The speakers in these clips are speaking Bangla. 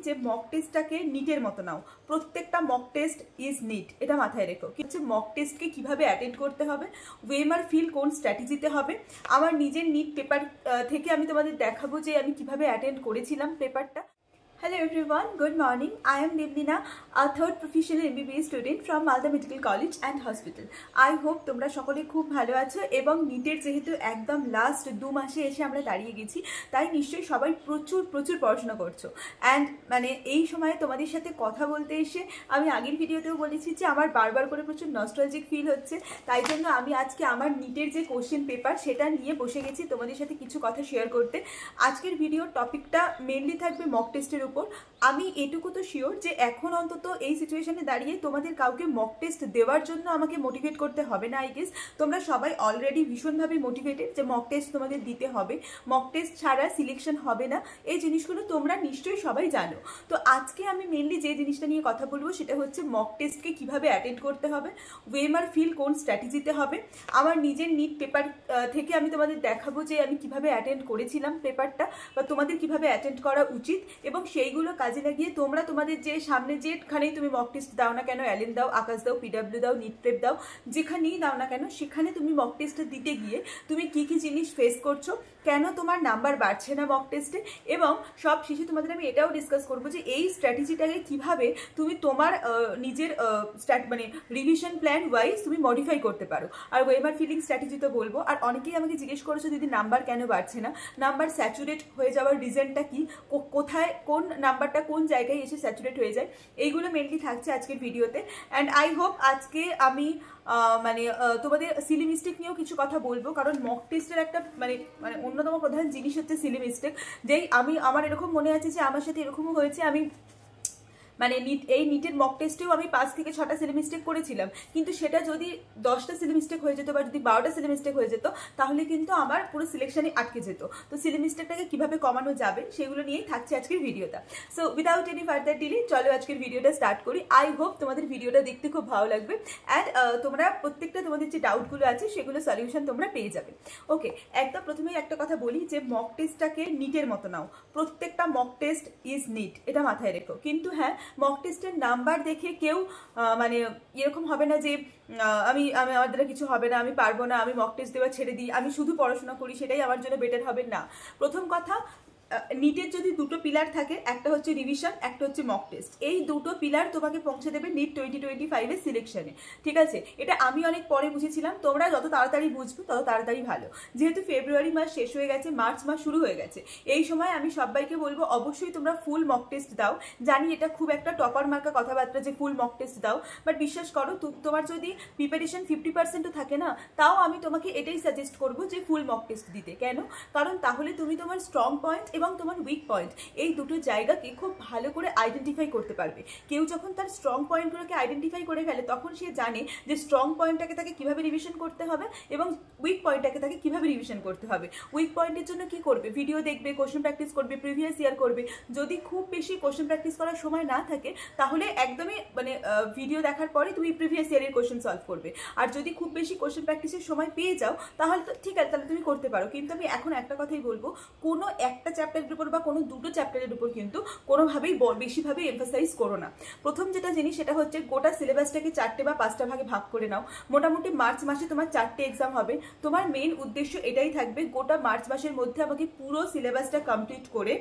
যে মক টেস্টটাকে নিটের মতো নাও। প্রত্যেকটা মক টেস্ট ইজ নিট, এটা মাথায় রেখো। হচ্ছে মক টেস্টকে কিভাবে অ্যাটেন্ড করতে হবে, ওয়েমার ফিল কোন স্ট্র্যাটেজিতে হবে। আমার নিজের নিট পেপার থেকে আমি তোমাদের দেখাবো যে আমি কিভাবে অ্যাটেন্ড করেছিলাম পেপারটা। Hello everyone, good morning. I am Devlina, a third professional MBBS student from Malda Medical College and Hospital. I hope তোমরা সকলে খুব ভালো আছো এবং নিটের যেহেতু একদম লাস্ট 2 মাসে এসে আমরা দাঁড়িয়ে গেছি, তাই নিশ্চয়ই সবাই প্রচুর পড়াশোনা করছো। অ্যান্ড মানে এই সময়ে তোমাদের সাথে কথা বলতে এসে আমি আগের ভিডিওতেও বলেছি যে আমার বারবার করে প্রচুর নস্টালজিক ফিল হচ্ছে, তাই জন্য আমি আজকে আমার নিটের যে কোশ্চেন পেপার সেটা নিয়ে বসে গেছি তোমাদের সাথে কিছু কথা শেয়ার করতে। আজকের ভিডিওর টপিকটা মেনলি থাকবে মক টেস্টের উপর। আমি এটুকু তো শিওর যে এখন অন্তত এই সিচুয়েশনে দাঁড়িয়ে তোমাদের কাউকে মক টেস্ট দেওয়ার জন্য আমাকে মোটিভেট করতে হবে না। আই গেস তোমরা সবাই অলরেডি ভীষণভাবে মোটিভেটেড যে মক টেস্ট তোমাদের দিতে হবে, মক টেস্ট ছাড়া সিলেকশন হবে না, এই জিনিসগুলো তোমরা নিশ্চয়ই সবাই জানো। তো আজকে আমি মেনলি যে জিনিসটা নিয়ে কথা বলবো সেটা হচ্ছে মক টেস্টকে কিভাবে অ্যাটেন্ড করতে হবে, ওয়েমার ফিল কোন স্ট্র্যাটেজিতে হবে। আমার নিজের নিট পেপার থেকে আমি তোমাদের দেখাবো যে আমি কিভাবে অ্যাটেন্ড করেছিলাম পেপারটা, বা তোমাদের কিভাবে অ্যাটেন্ড করা উচিত, এবং সেইগুলো কাজে লাগিয়ে তোমরা তোমাদের যে সামনে যেখানেই তুমি মক টেস্ট দাও না কেন, অ্যালেন দাও, আকাশ দাও, পিডাব্লিউ দাও, নিট প্রেপ দাও, যেখানেই দাও না কেন সেখানে তুমি মক টেস্টটা দিতে গিয়ে তুমি কি কি জিনিস ফেস করছো, কেন তোমার নাম্বার বাড়ছে না মক টেস্টে, এবং সব শেষে তোমাদের আমি এটাও ডিসকাস করবো যে এই স্ট্র্যাটেজিটাকে কিভাবে তুমি তোমার নিজের মানে রিভিশন প্ল্যান ওয়াইজ তুমি মডিফাই করতে পারো। আর ওয়েমার ফিলিং স্ট্র্যাটেজি তো বলবো। আর অনেকেই আমাকে জিজ্ঞেস করেছো দিদি নাম্বার কেন বাড়ছে না, নাম্বার স্যাচুরেট হয়ে যাওয়ার রিজনটা কি, কোথায় কোন নাম্বারটা কোন জায়গায় এসে স্যাচুরেট হয়ে যায়, এইগুলো মেনলি থাকছে আজকের ভিডিওতে। অ্যান্ড আই হোপ আজকে আমি মানে তোমাদের সিলি মিস্টেক নিয়েও কিছু কথা বলবো, কারণ মক টেস্টের একটা মানে অন্যতম প্রধান জিনিস হচ্ছে সিলি মিস্টেক। যেই আমার এরকম মনে আছে যে আমার সাথে এরকমও হয়েছে, আমি মানে এই নিটের মক টেস্টেও আমি 5 থেকে 6টা সিলি মিস্টেক করেছিলাম, কিন্তু সেটা যদি 10টা সিলি মিস্টেক হয়ে যেত বা যদি 12টা সিলি মিস্টেক হয়ে যেত তাহলে কিন্তু আমার পুরো সিলেকশনে আটকে যেত। তো সিলি মিস্টেকটাকে কিভাবে কমানো যাবে সেগুলো নিয়েই থাকছে আজকের ভিডিওটা। So without any further delay চলো আজকের ভিডিওটা স্টার্ট করি। আই হোপ তোমাদের ভিডিওটা দেখতে খুব ভালো লাগবে অ্যান্ড তোমরা প্রত্যেকটা তোমাদের যে ডাউটগুলো আছে সেগুলো সলিউশন তোমরা পেয়ে যাবে। ওকে, একদম প্রথমেই একটা কথা বলি যে মক টেস্টটাকে নিটের মতো নাও। প্রত্যেকটা মক টেস্ট ইজ নিট, এটা মাথায় রেখো। কিন্তু হ্যাঁ, মক টেস্টের নাম্বার দেখে কেউ মানে এরকম হবে না যে আমার দ্বারা কিছু হবে না, আমি পারবো না, আমি মক টেস্ট দেওয়া ছেড়ে দিই, আমি শুধু পড়াশোনা করি সেটাই আমার জন্য বেটার হবে না। প্রথম কথা, নিটের যদি দুটো পিলার থাকে, একটা হচ্ছে রিভিশন, একটা হচ্ছে মক টেস্ট, এই দুটো পিলার তোমাকে পৌঁছে দেবে নিট 2025 সিলেকশনে। ঠিক আছে, এটা আমি অনেক পরে বুঝেছিলাম, তোমরা যত তাড়াতাড়ি বুঝবে তত তাড়াতাড়ি ভালো। যেহেতু ফেব্রুয়ারি মাস শেষ হয়ে গেছে, মার্চ মাস শুরু হয়ে গেছে, এই সময় আমি সবাইকে বলবো অবশ্যই তোমরা ফুল মক টেস্ট দাও। জানি এটা খুব একটা টপার মার্কা কথাবার্তা যে ফুল মক টেস্ট দাও, বাট বিশ্বাস করো তোমার যদি প্রিপারেশন 50%ও থাকে না, তাও আমি তোমাকে এটাই সাজেস্ট করবো যে ফুল মক টেস্ট দিতে। কেন? কারণ তাহলে তুমি তোমার স্ট্রং পয়েন্ট এবং তোমার উইক পয়েন্ট এই দুটো জায়গাকে খুব ভালো করে আইডেন্টিফাই করতে পারবে। কেউ যখন তার স্ট্রং পয়েন্টগুলোকে আইডেন্টিফাই করে ফেলে তখন সে জানে যে স্ট্রং পয়েন্টটাকে তাকে কিভাবে রিভিশন করতে হবে এবং উইক পয়েন্টটাকে তাকে কিভাবে রিভিশন করতে হবে। উইক পয়েন্টের জন্য কি করবে, ভিডিও দেখবে, কোশ্চেন প্র্যাকটিস করবে, প্রিভিয়াস ইয়ার করবে। যদি খুব বেশি কোশ্চেন প্র্যাকটিস করার সময় না থাকে তাহলে একদমই মানে ভিডিও দেখার পরে তুমি প্রিভিয়াস ইয়ারের কোশ্চেন সলভ করবে। আর যদি খুব বেশি কোশ্চেন প্র্যাকটিসের সময় পেয়ে যাও তাহলে তো ঠিক আছে, তাহলে তুমি করতে পারো। কিন্তু আমি এখন একটা কথাই বলবো, কোনো একটা চ্যাপ্টারের উপর বা কোনো দুটো চ্যাপ্টারের উপর কিন্তু কোনোভাবেই বেশিভাবে এমফাসাইজ করো না। প্রথম যেটা জিনিস সেটা হচ্ছে গোটা সিলেবাসটাকে 4টে বা 5টা ভাগে ভাগ করে নাও। মোটামুটি মার্চ মাসে তোমার 4টে এক্সাম হবে। তোমার মেইন উদ্দেশ্য এটাই থাকবে, গোটা মার্চ মাসের মধ্যে আমাকে পুরো সিলেবাসটা কমপ্লিট করে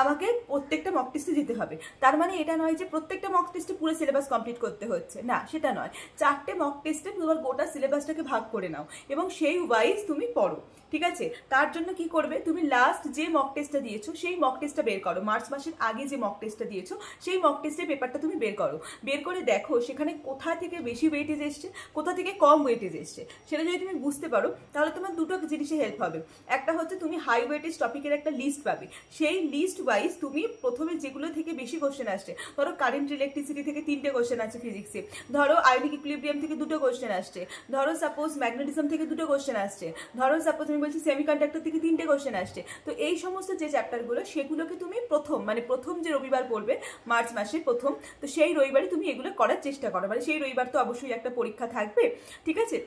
আমাকে প্রত্যেকটা মক টেস্টে যেতে হবে। তার মানে এটা নয় যে প্রত্যেকটা মক টেস্টে পুরো সিলেবাস কমপ্লিট করতে হচ্ছে, না সেটা নয়। 4টে মক টেস্টে তোমার গোটা সিলেবাসটাকে ভাগ করে নাও এবং সেই ওয়াইজ তুমি পড়ো। ঠিক আছে, তার জন্য কি করবে, তুমি লাস্ট যে মক টেস্টটা দিয়েছো সেই মক টেস্টটা বের করো। মার্চ মাসের আগে যে মক টেস্টটা দিয়েছো সেই মক টেস্টের পেপারটা তুমি বের করো। বের করে দেখো সেখানে কোথা থেকে বেশি ওয়েটেজ এসছে, কোথা থেকে কম ওয়েটেজ এসছে। সেটা যদি তুমি বুঝতে পারো তাহলে তোমার দুটো জিনিসে হেল্প হবে। একটা হচ্ছে তুমি হাই ওয়েটেজ টপিকের একটা লিস্ট পাবে, সেই লিস্ট ওয়াইজ তুমি প্রথমে যেগুলো থেকে বেশি কোশ্চেন আসছে, ধরো কারেন্ট ইলেকট্রিসিটি থেকে 3টে কোশ্চেন আছে ফিজিক্সে, ধরো আয়নিক ইকুইলিব্রিয়াম থেকে 2টো কোশ্চেন আসছে, ধরো সাপোজ ম্যাগনেটিজম থেকে 2টো কোশ্চেন আসছে, ধরো সাপোজ আমি বলছি সেমিকন্ডাক্টর থেকে 3টে কোশ্চেন আসছে। তো এই সমস্ত যে চ্যাপ্টারগুলো সেগুলোকে তুমি প্রথম যে রবিবার পড়বে মার্চ মাসের প্রথম, তো সেই রবিবারে তুমি এগুলো করার চেষ্টা করো। মানে সেই রবিবার তো অবশ্যই একটা পরীক্ষা থাকবে, ঠিক আছে।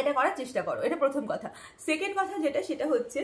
এটা করার চেষ্টা করো, এটা প্রথম কথা। সেকেন্ড কথা যেটা, সেটা হচ্ছে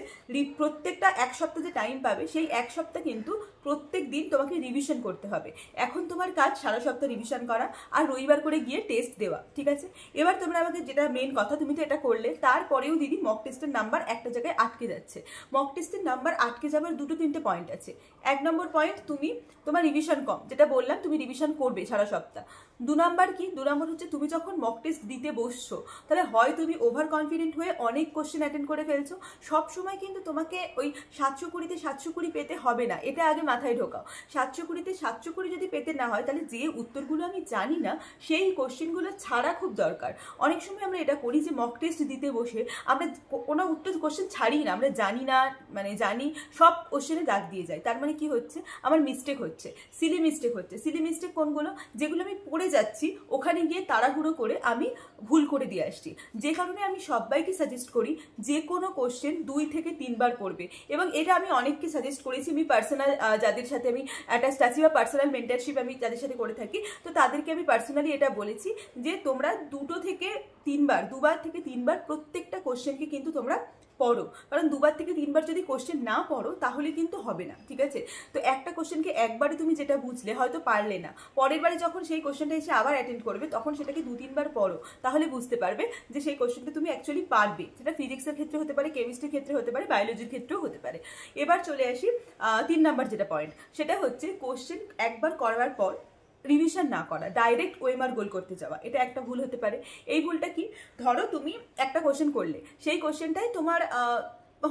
প্রত্যেকটা এক সপ্তাহ যে টাইম পাবে সেই এক সপ্তাহ কিন্তু প্রত্যেক দিন তোমাকে রিভিশন করতে হবে। এখন তোমার কাজ সারা সপ্তাহ রিভিশন করা আর রবিবার করে গিয়ে টেস্ট দেওয়া, ঠিক আছে? এবার তোমরা আমাকে যেটা মেন কথা, তুমি তো এটা করলে, তারপরেও দিদি মক টেস্টের নাম্বার একটা জায়গায় আটকে যাচ্ছে। মক টেস্টের নাম্বার আটকে যাবার দুটো তিনটে পয়েন্ট আছে। 1 নম্বর পয়েন্ট, তুমি তোমার রিভিশন কম, যেটা বললাম তুমি রিভিশন করবে সারা সপ্তাহ। 2 নম্বর কি, 2 নম্বর হচ্ছে তুমি যখন মক টেস্ট দিতে বসছো তাহলে হয় তুমি ওভার কনফিডেন্ট হয়ে অনেক কোশ্চেন অ্যাটেন্ড করে ফেলছো। সব সময় কিন্তু তোমাকে ওই 720-তে 720 পেতে হবে না, এটা আগে মাথায় ঢোকাও। 720-তে 720 যদি পেতে না হয় তাহলে যে উত্তরগুলো আমি জানি না সেই কোশ্চেনগুলো ছাড়া খুব দরকার। অনেক সময় আমরা এটা করি যে মক টেস্ট দিতে বসে আমরা কোনো উত্তর কোশ্চেন ছাড়ি না, আমরা জানি না, মানে জানি সব কোশ্চেনে দাগ দিয়ে যাই। তার মানে কি হচ্ছে, আমার মিস্টেক হচ্ছে, সিলি মিস্টেক হচ্ছে। সিলি মিস্টেক কোনগুলো, যেগুলো আমি পড়ে যাচ্ছি ওখানে গিয়ে তাড়াহুড়ো করে আমি ভুল করে দিয়ে আসছি। যে কারণে আমি সবাইকে সাজেস্ট করি যে কোনো কোশ্চেন 2 থেকে 3 বার পড়বে। এবং এটা আমি অনেককে সাজেস্ট করেছি, আমি পার্সোনাল যাদের সাথে আমি অ্যাটাচ আছি বা পার্সোনাল মেন্টারশিপ আমি যাদের সাথে করে থাকি, তো তাদেরকে আমি পার্সোনালি এটা বলেছি যে তোমরা 2 থেকে 3 বার, 2 বার থেকে 3 বার প্রত্যেকটা কোশ্চেনকে কিন্তু তোমরা পড়ো। কারণ 2 বার থেকে 3 বার যদি কোশ্চেন না পড়ো তাহলে কিন্তু হবে না, ঠিক আছে? তো একটা কোশ্চেনকে একবারে তুমি যেটা বুঝলে হয়তো পারলে না, পরের বারে যখন সেই কোশ্চেনটা এসে আবার অ্যাটেন্ড করবে তখন সেটাকে 2-3 বার পড়ো, তাহলে বুঝতে পারবে যে সেই কোশ্চেনটা তুমি অ্যাকচুয়ালি পারবে। সেটা ফিজিক্সের ক্ষেত্রে হতে পারে, কেমিস্ট্রির ক্ষেত্রে হতে পারে, বায়োলজির ক্ষেত্রেও হতে পারে। এবার চলে আসি 3 নাম্বার যেটা পয়েন্ট, সেটা হচ্ছে কোশ্চেন একবার করার পর রিভিশন না করা, ডাইরেক্ট ওএমআর গোল করতে যাওয়া, এটা একটা ভুল হতে পারে। এই ভুলটা কি, ধরো তুমি একটা কোশ্চেন করলে, সেই কোশ্চেনটাই তোমার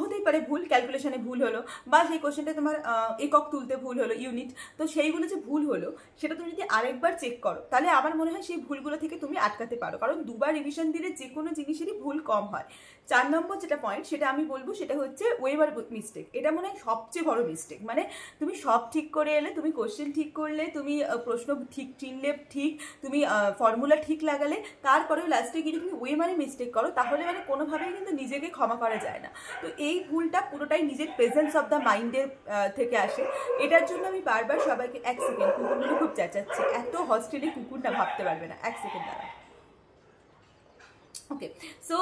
হতেই পারে ভুল, ক্যালকুলেশনে ভুল হলো, বা সেই কোশ্চেনটা তোমার একক তুলতে ভুল হলো, ইউনিট, তো সেইগুলো যে ভুল হলো সেটা তুমি যদি আরেকবার চেক করো তাহলে আমার মনে হয় সেই ভুলগুলো থেকে তুমি আটকাতে পারো। কারণ 2 বার রিভিশন দিলে যে কোনো জিনিসেরই ভুল কম হয়। 4 নম্বর যেটা পয়েন্ট সেটা আমি বলবো, সেটা হচ্ছে ওয়েমার মিস্টেক। এটা মনে হয় সবচেয়ে বড় মিস্টেক। মানে তুমি সব ঠিক করে এলে, তুমি কোশ্চেন ঠিক করলে, তুমি প্রশ্ন ঠিক চিনলে, ঠিক তুমি ফর্মুলা ঠিক লাগালে, তারপরেও লাস্টে গিয়ে তুমি ওয়েমারে মিস্টেক করো তাহলে মানে কোনোভাবেই কিন্তু নিজেকে ক্ষমা করা যায় না। তো এই ভুলটা পুরোটাই নিজের প্রেজেন্স অফ দ্য মাইন্ডের থেকে আসে। এটার জন্য আমি বারবার সবাইকে, 1 সেকেন্ড, কুকুরগুলো খুব চেঁচাচ্ছে, এত হস্টেলে কুকুর না, ভাবতে পারবে না, 1 সেকেন্ড দাঁড়া। ওকে, সো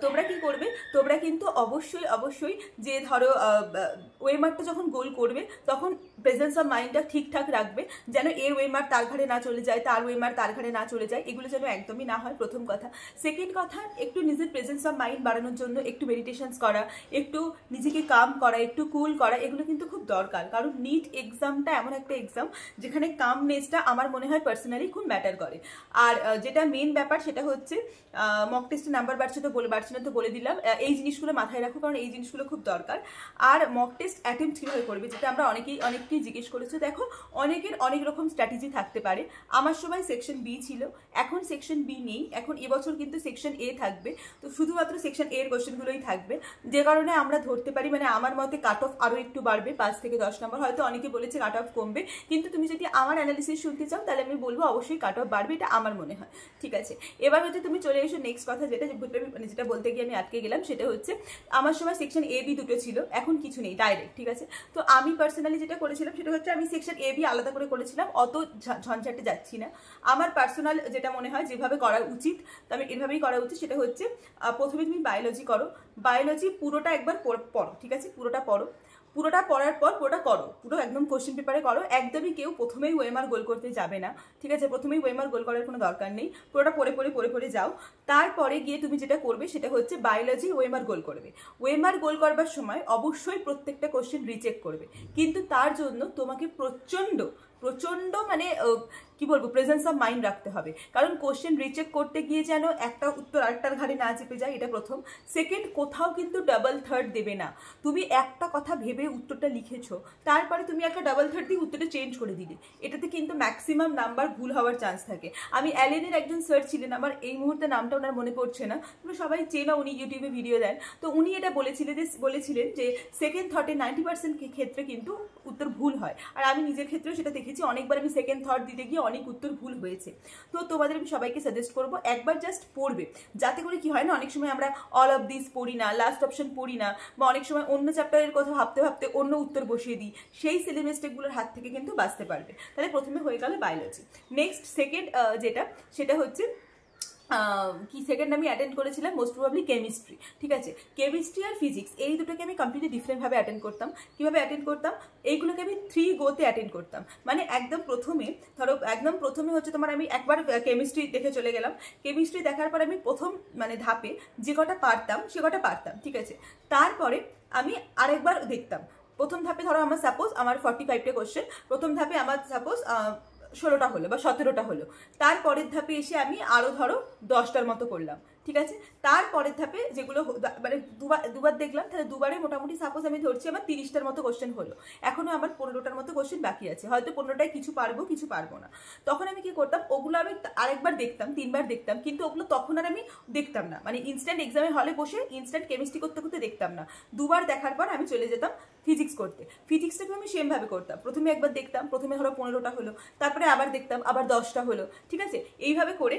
তোমরা কি করবে, তোমরা কিন্তু অবশ্যই অবশ্যই যে ধরো ওয়েমারটা যখন গোল করবে তখন প্রেজেন্স অফ মাইন্ডটা ঠিকঠাক রাখবে, যেন এর ওয়েমার তার ঘাড়ে না চলে যায়, তার ওয়েমার তার ঘাড়ে না চলে যায়, এগুলো যেন একদমই না হয়, প্রথম কথা। সেকেন্ড কথা, একটু নিজের প্রেজেন্স অফ মাইন্ড বাড়ানোর জন্য একটু মেডিটেশনস করা, একটু নিজেকে কাম করা, একটু কুল করা, এগুলো কিন্তু খুব দরকার। কারণ নিট এক্সামটা এমন একটা এক্সাম যেখানে কামনেসটা আমার মনে হয় পার্সোনালি খুব ম্যাটার করে। আর যেটা মেন ব্যাপার সেটা হচ্ছে মক টেস্টের নাম্বার বাড়ছে না তো বলে দিলাম, এই জিনিসগুলো মাথায় রাখো, কারণ এই জিনিসগুলো খুব দরকার। আর মক টেস্ট অ্যাটেম্প্ট কীভাবে করবে, যেটা আমরা অনেকেই জিজ্ঞেস করেছো। দেখো, অনেকের অনেক রকম স্ট্র্যাটেজি থাকতে পারে। আমার সময় সেকশন বি ছিল, এখন সেকশন বি নেই, এখন এবছর কিন্তু সেকশন এ থাকবে। তো শুধুমাত্র সেকশন এর কোশ্চেনগুলোই থাকবে, যে কারণে আমরা ধরতে পারি মানে আমার মতে কাট অফ আরও একটু বাড়বে, 5 থেকে 10 নম্বর। হয়তো অনেকে বলেছে কাট অফ কমবে, কিন্তু তুমি যদি আমার অ্যানালিসিস শুনতে চাও তাহলে আমি বলবো অবশ্যই কাট অফ বাড়বে, এটা আমার মনে হয়, ঠিক আছে? এবার হচ্ছে তুমি চলে এসো নেক্সট কথা, যেটা বলতে গিয়ে আমি আটকে গেলাম, সেটা হচ্ছে আমার সময় সেকশন এ বি দুটো ছিল, এখন কিছু নেই, ডাইরেক্ট, ঠিক আছে? তো আমি পার্সোনালি যেটা করেছিলাম সেটা হচ্ছে আমি সেকশন এ বি আলাদা করে করেছিলাম, অত ঝঞ্ঝাটে যাচ্ছি না। আমার পার্সোনাল যেটা মনে হয় যেভাবে করা উচিত, তো আমি এভাবেই করা উচিত। সেটা হচ্ছে প্রথমে তুমি বায়োলজি করো, বায়োলজি পুরোটা একবার পড়ো, ঠিক আছে? পুরোটা পড়ো, পুরোটা পড়ার পর পুরোটা করো, পুরো একদম কোশ্চেন পেপারে করো। একদমই কেউ প্রথমেই ওএমআর গোল করতে যাবে না, ঠিক আছে? প্রথমেই ওএমআর গোল করার কোনো দরকার নেই, পুরোটা পড়ে যাও। তারপরে গিয়ে তুমি যেটা করবে সেটা হচ্ছে বায়োলজি ওএমআর গোল করবে। ওএমআর গোল করবার সময় অবশ্যই প্রত্যেকটা কোশ্চেন রিচেক করবে, কিন্তু তার জন্য তোমাকে প্রচণ্ড মানে কি বলবো, প্রেজেন্স অফ মাইন্ড রাখতে হবে। কারণ কোশ্চেন রিচেক করতে গিয়ে যেন একটা উত্তর আরেকটার ঘাড়ে না চেপে যায়, এটা প্রথম। সেকেন্ড, কোথাও কিন্তু ডাবল থার্ড দেবে না। তুমি একটা কথা ভেবে উত্তরটা লিখেছো, তারপরে তুমি একটা ডাবল থার্ড দিয়ে উত্তরটা চেঞ্জ করে দিলে, এটাতে কিন্তু ম্যাক্সিমাম নাম্বার ভুল হওয়ার চান্স থাকে। আমি অ্যালেনের একজন স্যার ছিলেন, আমার এই মুহূর্তে নামটা ওনার মনে পড়ছে না, তুমি সবাই চেনো, উনি ইউটিউবে ভিডিও দেন। তো উনি এটা বলেছিলেন যে সেকেন্ড থটে 90% ক্ষেত্রে কিন্তু উত্তর ভুল হয়। আর আমি নিজের ক্ষেত্রেও সেটা দেখেছি, অনেকবার আমি সেকেন্ড থট দিতে গিয়ে অনেক উত্তর ভুল হয়েছে। তো তোমাদের আমি সবাইকে সাজেস্ট করবো একবার জাস্ট পড়বে, যাতে করে কি হয় না, অনেক সময় আমরা অল অফ দিস পড়ি না, লাস্ট অপশন পড়ি না, বা অনেক সময় অন্য চ্যাপ্টারের কথা ভাবতে ভাবতে অন্য উত্তর বসিয়ে দিই, সেই সিলি মিস্টেকগুলোর হাত থেকে কিন্তু বাঁচতে পারবে। তাহলে প্রথমে হয়ে গেল বায়োলজি। নেক্সট সেকেন্ড যেটা, সেটা হচ্ছে কি সেকেন্ড আমি অ্যাটেন্ড করেছিলাম মোস্ট প্রবাবলি কেমিস্ট্রি, ঠিক আছে। কেমিস্ট্রি আর ফিজিক্স এই দুটোকে আমি কমপ্লিটলি ডিফারেন্টভাবে অ্যাটেন্ড করতাম। কীভাবে অ্যাটেন্ড করতাম, এইগুলোকে আমি 3 গোতে অ্যাটেন্ড করতাম। মানে একদম প্রথমে হচ্ছে তোমার আমি একবার কেমিস্ট্রি দেখে চলে গেলাম। কেমিস্ট্রি দেখার পর আমি প্রথম মানে ধাপে যে কটা পারতাম সে কটা পারতাম, ঠিক আছে। তারপরে আমি আরেকবার দেখতাম। প্রথম ধাপে ধরো আমার সাপোজ আমার 45টা কোশ্চেন, প্রথম ধাপে আমার সাপোজ 16টা হলো বা 17টা হলো। তারপরের ধাপে এসে আমি আরও ধরো 10টার মতো করলাম, ঠিক আছে। তারপরের ধাপে যেগুলো মানে দুবার দেখলাম, তাহলে দুবারে মোটামুটি সাপোজ আমি ধরছি আমার 30টার মতো কোশ্চেন হলো। এখনো আমার 15টার মতো কোশ্চেন বাকি আছে, হয়তো 15টায় কিছু পারবো কিছু পারবো না। তখন আমি কি করতাম, ওগুলো আমি আরেকবার দেখতাম, 3বার দেখতাম, কিন্তু ওগুলো তখন আর আমি দেখতাম না। মানে ইনস্ট্যান্ট এক্সামের হলে বসে ইনস্ট্যান্ট কেমিস্ট্রি করতে করতে দেখতাম না। দুবার দেখার পর আমি চলে যেতাম ফিজিক্স করতে। ফিজিক্সটাকে আমি সেমভাবে করতাম, প্রথমে একবার দেখতাম, প্রথমে ধরো 15টা হলো, তারপরে আবার দেখতাম, আবার 10টা হলো, ঠিক আছে। এইভাবে করে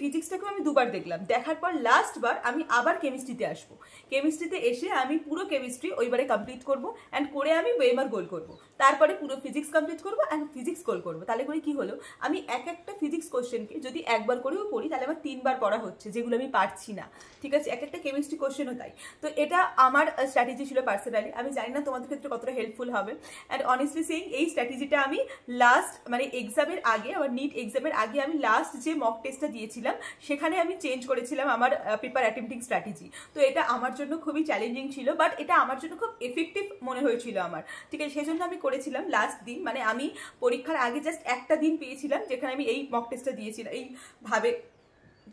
ফিজিক্সটাকেও আমি দুবার দেখলাম। দেখার পর লাস্ট বার আমি আবার কেমিস্ট্রিতে আসবো। কেমিস্ট্রিতে এসে আমি পুরো কেমিস্ট্রি ওইবারে কমপ্লিট করবো অ্যান্ড করে আমি ওয়েমার গোল করবো। তারপরে পুরো ফিজিক্স কমপ্লিট করবো অ্যান্ড ফিজিক্স গোল করবো। তাহলে করে কি হলো, আমি একটা ফিজিক্স কোশ্চেনকে যদি একবার করেও পড়ি তাহলে আমার 3বার পড়া হচ্ছে, যেগুলো আমি পারছি না, ঠিক আছে। একটা কেমিস্ট্রি কোশ্চেনও তাই। তো এটা আমার স্ট্র্যাটেজি ছিল পার্সোনালি। আমি জানি না তোমাদের ক্ষেত্রে কতটা হেল্পফুল হবে। অ্যান্ড অনেস্টলি সেইং এই স্ট্র্যাটেজিটা আমি লাস্ট মানে এক্সামের আগে, আমার নিট এক্সামের আগে আমি লাস্ট যে মক টেস্টটা দিয়েছিলাম সেখানে আমি চেঞ্জ করেছিলাম আমার পেপার অ্যাটেম্পটিং স্ট্র্যাটেজি। তো এটা আমার জন্য খুবই চ্যালেঞ্জিং ছিল, বাট এটা আমার জন্য খুব এফেক্টিভ মনে হয়েছিল আমার, ঠিক আছে। সেজন্য আমি করেছিলাম লাস্ট দিন, মানে আমি পরীক্ষার আগে জাস্ট একটা দিন পেয়েছিলাম যেখানে আমি এই মক টেস্টটা দিয়েছিলাম, এইভাবে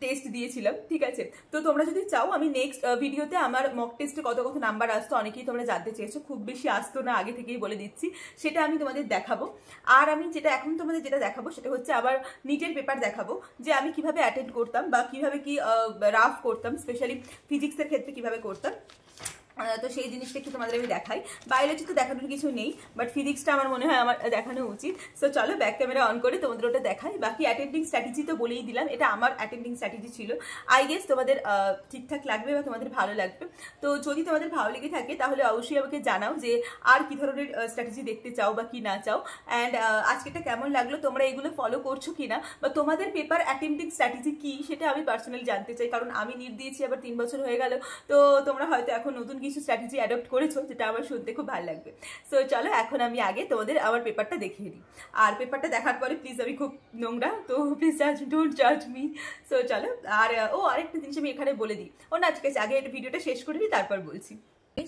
টেস্ট দিয়েছিলাম, ঠিক আছে। তো তোমরা যদি চাও আমি নেক্সট ভিডিওতে আমার মক টেস্টে কত কত নাম্বার আসতো, অনেকেই তোমরা জানতে চেয়েছো, খুব বেশি আসতো না, আগে থেকেই বলে দিচ্ছি, সেটা আমি তোমাদের দেখাবো। আর আমি এখন তোমাদের যেটা দেখাবো সেটা হচ্ছে আবার নিটের পেপার দেখাবো, যে আমি কিভাবে অ্যাটেন্ড করতাম বা কিভাবে কি রাফ করতাম, স্পেশালি ফিজিক্সের ক্ষেত্রে কিভাবে করতাম। তো সেই জিনিসটা একটু তোমাদের আমি দেখাই। বায়োলজি তো দেখানোর কিছু নেই, বাট ফিজিক্সটা আমার মনে হয় আমার দেখানো উচিত। সো চলো ব্যাক ক্যামেরা অন করে তোমাদের ওটা দেখাই। বাকি অ্যাটেন্ডিং স্ট্র্যাটেজি তো বলেই দিলাম, এটা আমার অ্যাটেন্ডিং স্ট্র্যাটেজি ছিল। আই গেস তোমাদের ঠিকঠাক লাগবে বা তোমাদের ভালো লাগবে। তো যদি তোমাদের ভালো লেগে থাকে তাহলে অবশ্যই আমাকে জানাও যে আর কি ধরনের স্ট্র্যাটেজি দেখতে চাও বা কি না চাও। অ্যান্ড আজকেটা কেমন লাগলো, তোমরা এগুলো ফলো করছো কিনা, বা তোমাদের পেপার অ্যাটেন্ডিং স্ট্র্যাটেজি কি সেটা আমি পার্সোনালি জানতে চাই। কারণ আমি নিট দিয়েছি আবার 3 বছর হয়ে গেল, তো তোমরা হয়তো এখন নতুন কিছু স্ট্র্যাটেজি অ্যাডপ্ট করেছো, যেটা আমার শুনতে খুব ভালো লাগবে। সো চলো এখন আমি আগে তোমাদের আমার পেপারটা দেখিয়ে দিই। আর পেপারটা দেখার পরে প্লিজ, আমি খুব নোংরা, তো প্লিজ ডোন্ট জাজ মি। সো চলো। আর আরেকটা জিনিস আমি এখানে বলে দিই, না ঠিক আছে, আগে ভিডিওটা শেষ করে দিই তারপর বলছি।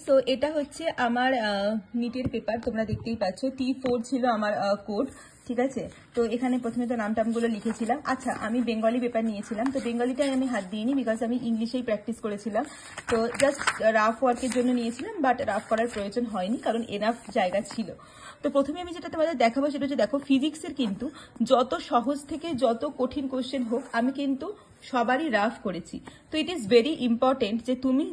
সো এটা হচ্ছে আমার নিটের পেপার, তোমরা দেখতেই পাচ্ছ T4 ছিল আমার কোড, ঠিক আছে। তো এখানে প্রথমে তো নাম টামগুলো লিখেছিলাম। আচ্ছা, আমি বেঙ্গলি পেপার নিয়েছিলাম, তো বেঙ্গলিটাই আমি হাত দিইনি, বিকজ আমি ইংলিশেই প্র্যাকটিস করেছিলাম। তো জাস্ট রাফ ওয়ার্কের জন্য নিয়েছিলাম, বাট রাফ করার প্রয়োজন হয়নি, কারণ এনাফ জায়গা ছিল। তো প্রথমে আমি যেটা তোমাদের দেখাবো সেটা হচ্ছে, দেখো ফিজিক্সের কিন্তু যত সহজ থেকে যত কঠিন কোশ্চেন হোক আমি কিন্তু সবারই রাফ করেছি। তো ইট ইজ ভেরি ইম্পর্টেন্ট যে তুমি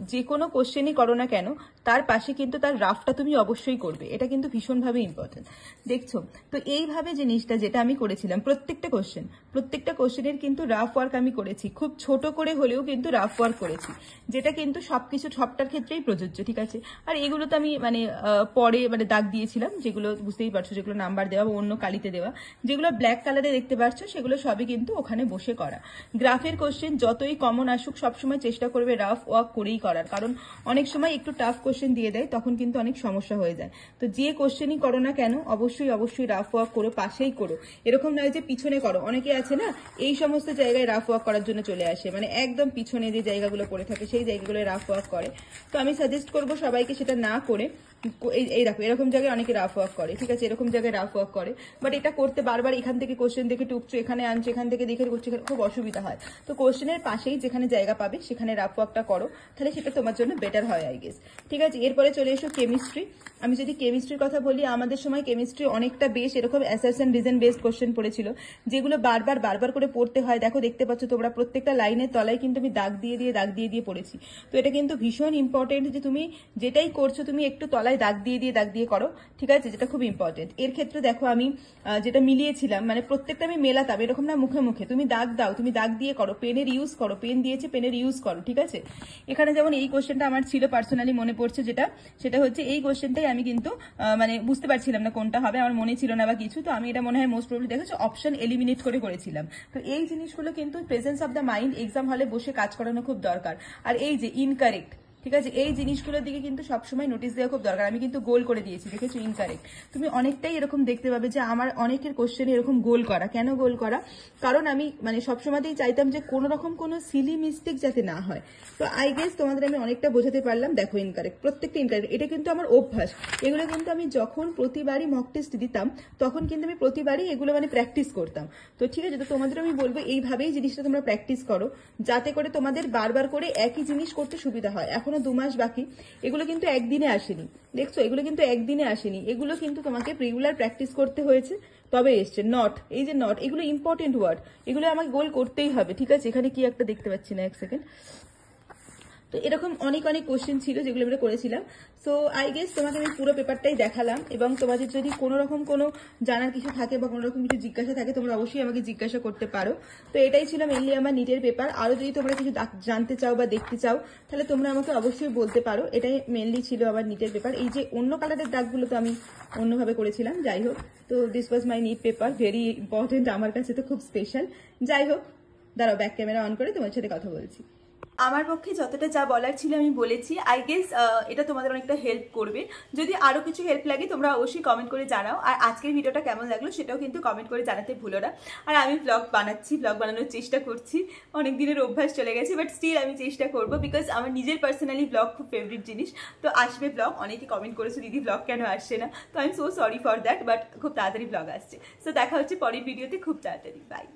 যে কোনো কোশ্চেনই করো না কেন তার পাশে কিন্তু তার রাফটা তুমি অবশ্যই করবে, এটা কিন্তু ভীষণভাবে ইম্পর্টেন্ট। দেখছো তো এইভাবে জিনিসটা যেটা আমি করেছিলাম, প্রত্যেকটা কোশ্চেনের কিন্তু রাফ ওয়ার্ক আমি করেছি, খুব ছোট করে হলেও কিন্তু রাফ ওয়ার্ক করেছি, যেটা কিন্তু সবটার ক্ষেত্রেই প্রযোজ্য, ঠিক আছে। আর এগুলো তো আমি পরে দাগ দিয়েছিলাম, যেগুলো বুঝতেই পারছো, যেগুলো নাম্বার দেওয়া বা অন্য কালিতে দেওয়া, যেগুলো ব্ল্যাক কালারে দেখতে পাচ্ছ সেগুলো সবই কিন্তু ওখানে বসে করা। গ্রাফের কোশ্চেন যতই কমন আসুক সবসময় চেষ্টা করবে রাফ ওয়ার্ক করেই করার, কারণ অনেক সময় একটু টাফ কোশ্চেন দিয়ে দেয়, তখন কিন্তু অনেক সমস্যা হয়ে যায়। তো যে কোশ্চেনই করো না কেন অবশ্যই রাফ ওয়ার্ক করো, পাশেই করো, এরকম নয় যে পিছনে করো। অনেকে আছে না এই সমস্ত জায়গায় রাফ ওয়ার্ক করার জন্য চলে আসে, একদম পিছনে যে জায়গাগুলো পড়ে থাকে সেই জায়গাগুলো রাফ ওয়ার্ক করে। তো আমি সাজেস্ট করবো সবাইকে সেটা না করে, এই দেখো এরকম জায়গায় অনেকে রাফ ওয়ার্ক করে, ঠিক আছে, এরকম জায়গায় রাফ ওয়ার্ক করে, বাট এটা করতে বারবার এখান থেকে কোশ্চেন দেখে টুকছো, এখানে আনছো, এখান থেকে দেখে করছো, খুব অসুবিধা হয়। তো কোশ্চেনের পাশেই যেখানে জায়গা পাবে সেখানে রাফ ওয়ার্কটা করো, তাহলে সেটা তোমার জন্য বেটার হয় আই গেস, ঠিক আছে। এরপরে চলে এসো কেমিস্ট্রি। আমি যদি কেমিস্ট্রির কথা বলি, আমাদের সময় কেমিস্ট্রি অনেকটা বেশ এরকম অ্যাসারশন রিজন বেসড কোশ্চেন পড়েছিল, যেগুলো বারবার করে পড়তে হয়। দেখতে পাচ্ছ তোমরা প্রত্যেকটা লাইনের তলায় কিন্তু আমি দাগ দিয়ে পড়েছি। তো এটা কিন্তু ভীষণ ইম্পর্টেন্ট যে তুমি যেটাই করছো তুমি একটু তলায় দাগ দিয়ে করো, ঠিক আছে, যেটা খুব ইম্পর্টেন্ট। এর ক্ষেত্রে দেখো আমি যেটা মিলিয়েছিলাম, প্রত্যেকটা আমি মেলাতাম, এরকম না মুখে মুখে তুমি দাগ দাও, তুমি দাগ দিয়ে করো, পেনের ইউজ করো, পেন দিয়েছে পেনের ইউজ করো, ঠিক আছে। এখানে যেমন এই কোশ্চেনটা আমার ছিল পার্সোনালি মনে পড়ছে, সেটা হচ্ছে এই কোশ্চেনটাই আমি কিন্তু বুঝতে পারছিলাম না কোনটা হবে, আমার মনে ছিল না বা কিছু, তো আমি এটা মনে হয় মোস্ট প্রবলি দেখেছো অপশন এলিমিনেট করে করেছিলাম। তো এই জিনিসগুলো কিন্তু presence of the mind exam হলে বসে কাজ করানো খুব দরকার। আর এই যে ইনকারেক্ট, ঠিক আছে, এই জিনিসগুলোর দিকে কিন্তু সবসময় নোটিস দেওয়া খুব দরকার। আমি কিন্তু গোল করে দিয়েছি, দেখেছো ইনকারেক্ট। তুমি অনেকটাই এরকম দেখতে পাবে যে আমার অনেকের কোশ্চেনে এরকম গোল করা। কেন গোল করা? কারণ আমি মানে সবসময়তেই চাইতাম যে কোনো রকম কোনো সিলি মিস্টেক যাতে না হয়। তো আই গেস তোমাদের আমি অনেকটা বোঝাতে পারলাম। দেখো ইনকারেক্ট, প্রত্যেকটা ইনকারেক্ট। এটা কিন্তু আমার অভ্যাস। এগুলো কিন্তু আমি যখন প্রতিবারই মক টেস্ট দিতাম তখন কিন্তু আমি প্রতিবারই এগুলো মানে প্র্যাকটিস করতাম। তো ঠিক আছে, তো তোমাদের আমি বলবো এইভাবেই জিনিসটা তোমরা প্র্যাকটিস করো, যাতে করে তোমাদের বারবার করে একই জিনিস করতে সুবিধা হয়। এখনো 2 মাস বাকি, এগুলো কিন্তু একদিনে আসেনি, দেখছো, এগুলো কিন্তু একদিনে আসেনি, এগুলো কিন্তু তোমাকে রেগুলার প্র্যাকটিস করতে হয়েছে তবে এসছে। নট, এই যে নট, এগুলো ইম্পর্টেন্ট ওয়ার্ড, এগুলো আমাকে গোল করতেই হবে, ঠিক আছে। এখানে কি একটা দেখতে পাচ্ছি না, এক সেকেন্ড। তো এরকম অনেক অনেক কোশ্চেন ছিল যেগুলো আমরা করেছিলাম। সো আই গেস তোমাকে আমি পুরো পেপারটাই দেখালাম, এবং তোমাদের যদি কোনো রকম কোনো জানার কিছু থাকে বা কোনো রকম কিছু জিজ্ঞাসা থাকে তোমরা অবশ্যই আমাকে জিজ্ঞাসা করতে পারো। তো এটাই ছিল মেনলি আমার নিটের পেপার। আরও যদি তোমরা কিছু জানতে চাও বা দেখতে চাও তাহলে তোমরা আমাকে অবশ্যই বলতে পারো। এটাই মেনলি ছিল আমার নিটের পেপার। এই যে অন্য কালারের দাগগুলো তো আমি অন্যভাবে করেছিলাম, যাই হোক। তো this was my NEET paper, very important, আমার কাছে তো খুব স্পেশাল। যাই হোক, দাঁড়াও ব্যাক ক্যামেরা অন করে তোমার সাথে কথা বলছি। আমার পক্ষে যতটা যা বলার ছিল আমি বলেছি। আই গেস এটা তোমাদের অনেকটা হেল্প করবে। যদি আরও কিছু হেল্প লাগে তোমরা অবশ্যই কমেন্ট করে জানাও। আর আজকের ভিডিওটা কেমন লাগলো সেটাও কিন্তু কমেন্ট করে জানাতে ভুলো না। আর আমি ব্লগ বানাচ্ছি, ব্লগ বানানোর চেষ্টা করছি, অনেক দিনের অভ্যাস চলে গেছে, বাট স্টিল আমি চেষ্টা করবো, বিকজ আমার নিজের পার্সোনালি ব্লগ খুব ফেভারিট জিনিস। তো আসবে ব্লগ, অনেকে কমেন্ট করেছো দিদি ব্লগ কেন আসছে না, তো I am so sorry for that, but খুব তাড়াতাড়ি ব্লগ আসছে। সো দেখা হচ্ছে পরের ভিডিওতে খুব তাড়াতাড়ি। বাই।